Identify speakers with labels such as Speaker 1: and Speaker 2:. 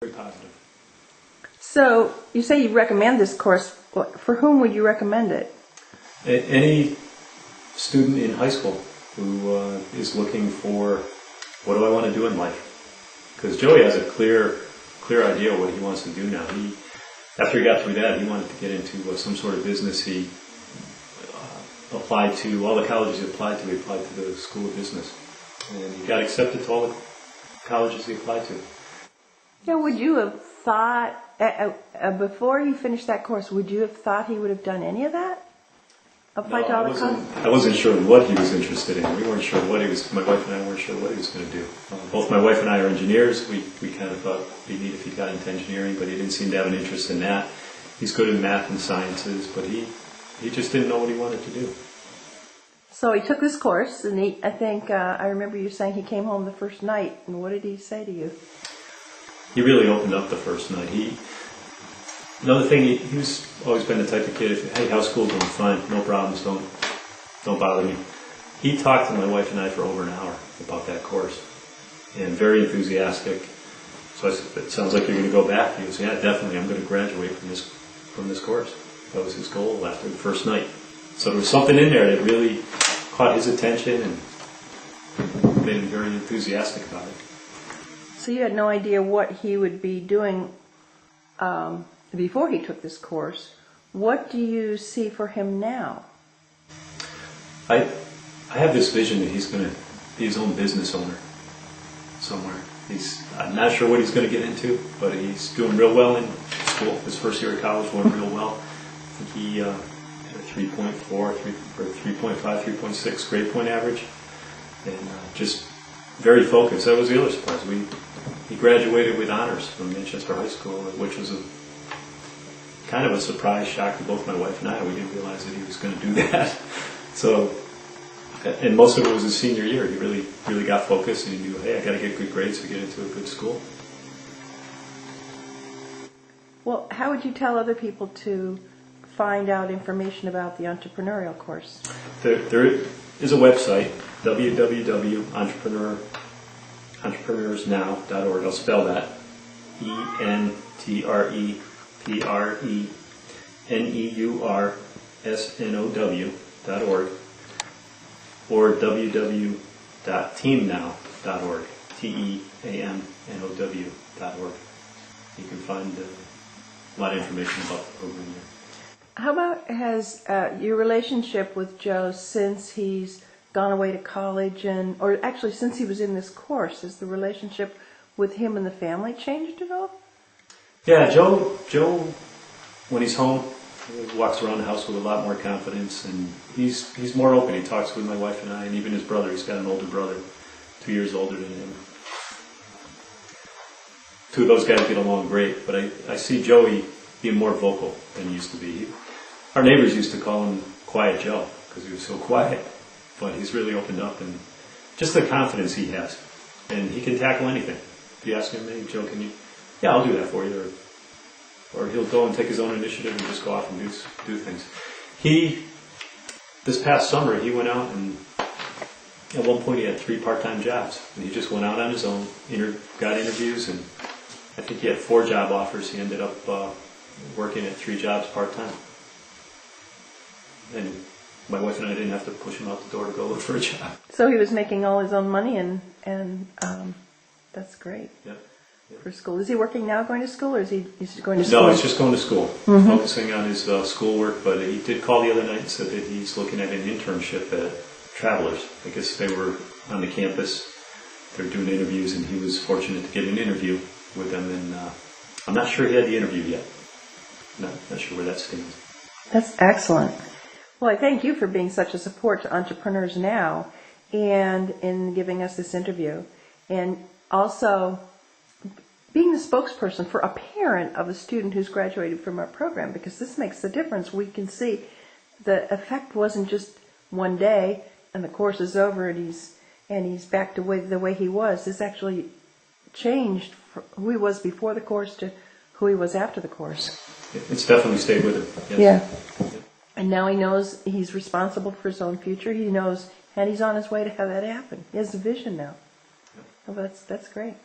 Speaker 1: very positive.
Speaker 2: So you say you recommend this course. For whom would you recommend it?
Speaker 1: Any student in high school who is looking for, what do I want to do in life? Because Joey has a clear idea of what he wants to do now. After he got through that, he wanted to get into some sort of business. He applied to all the colleges he applied to. He applied to the School of Business, and he got accepted to all the colleges he applied to.
Speaker 2: Yeah, would you have thought before he finished that course? Would you have thought he would have done any of that? Applied to all the colleges?
Speaker 1: I wasn't sure what he was interested in. We weren't sure what he was. My wife and I weren't sure what he was going to do. Both my wife and I are engineers. We kind of thought it'd be neat if he got into engineering, but he didn't seem to have an interest in that. He's good in math and sciences, but he just didn't know what he wanted to do.
Speaker 2: So he took this course, and I think I remember you saying he came home the first night. And what did he say to you?
Speaker 1: He really opened up the first night. Another thing, he's always been the type of kid, hey, how's school going? Fine, no problems, don't bother me. He talked to my wife and I for over an hour about that course, and very enthusiastic. So I said, it sounds like you're going to go back. He goes, yeah, definitely, I'm going to graduate from this course. That was his goal after the first night. So there was something in there that really caught his attention and made him very enthusiastic about it.
Speaker 2: So you had no idea what he would be doing before he took this course. What do you see for him now?
Speaker 1: I have this vision that he's going to be his own business owner somewhere. I'm not sure what he's going to get into, but he's doing real well in school. His first year of college went real well. I think he had a 3.4, 3.5, 3.6 grade point average, and just very focused. That was the other surprise. He graduated with honors from Manchester High School, which was kind of a surprise, shock to both my wife and I. We didn't realize that he was going to do that. So, and most of it was his senior year. He really got focused, and he knew, hey, I got to get good grades to get into a good school.
Speaker 2: Well, how would you tell other people to find out information about the entrepreneurial course?
Speaker 1: There is a website, www.entrepreneursnow.org. I'll spell that. entrepreneursnow.org, or www.teamnow.org, teamnow.org. You can find a lot of information about the program there.
Speaker 2: How about has your relationship with Joe since he's gone away to college, or actually since he was in this course, has the relationship with him and the family changed at all?
Speaker 1: Yeah, Joe, when he's home, he walks around the house with a lot more confidence, and he's more open. He talks with my wife and I, and even his brother. He's got an older brother, 2 years older than him. Two of those guys get along great, but I see Joey being more vocal than he used to be. Our neighbors used to call him Quiet Joe because he was so quiet, but he's really opened up, and just the confidence he has, and he can tackle anything. If you ask him, hey, Joe, can you? Yeah, I'll do that for you. Or he'll go and take his own initiative and just go off and do things. This past summer, he went out, and at one point he had 3 part-time jobs. And he just went out on his own, got interviews, and I think he had 4 job offers. He ended up working at 3 jobs part-time. And my wife and I didn't have to push him out the door to go look for a job.
Speaker 2: So he was making all his own money, and that's great.
Speaker 1: Yep.
Speaker 2: For school. Is he working now, going to school, or is he going to school?
Speaker 1: No, he's just going to school, focusing on his schoolwork. But he did call the other night and said that he's looking at an internship at Travelers. I guess they were on the campus. They're doing interviews, and he was fortunate to get an interview with them. And I'm not sure he had the interview yet. Not sure where that stands.
Speaker 2: That's excellent. Well, I thank you for being such a support to Entrepreneurs Now, and in giving us this interview, and also being the spokesperson for a parent of a student who's graduated from our program, because this makes the difference. We can see the effect wasn't just one day and the course is over and he's back to the way he was. This actually changed from who he was before the course to who he was after the course.
Speaker 1: It's definitely stayed with him. Yes.
Speaker 2: Yeah. And now he knows he's responsible for his own future. He knows, and he's on his way to have that happen. He has a vision now. Well, that's great.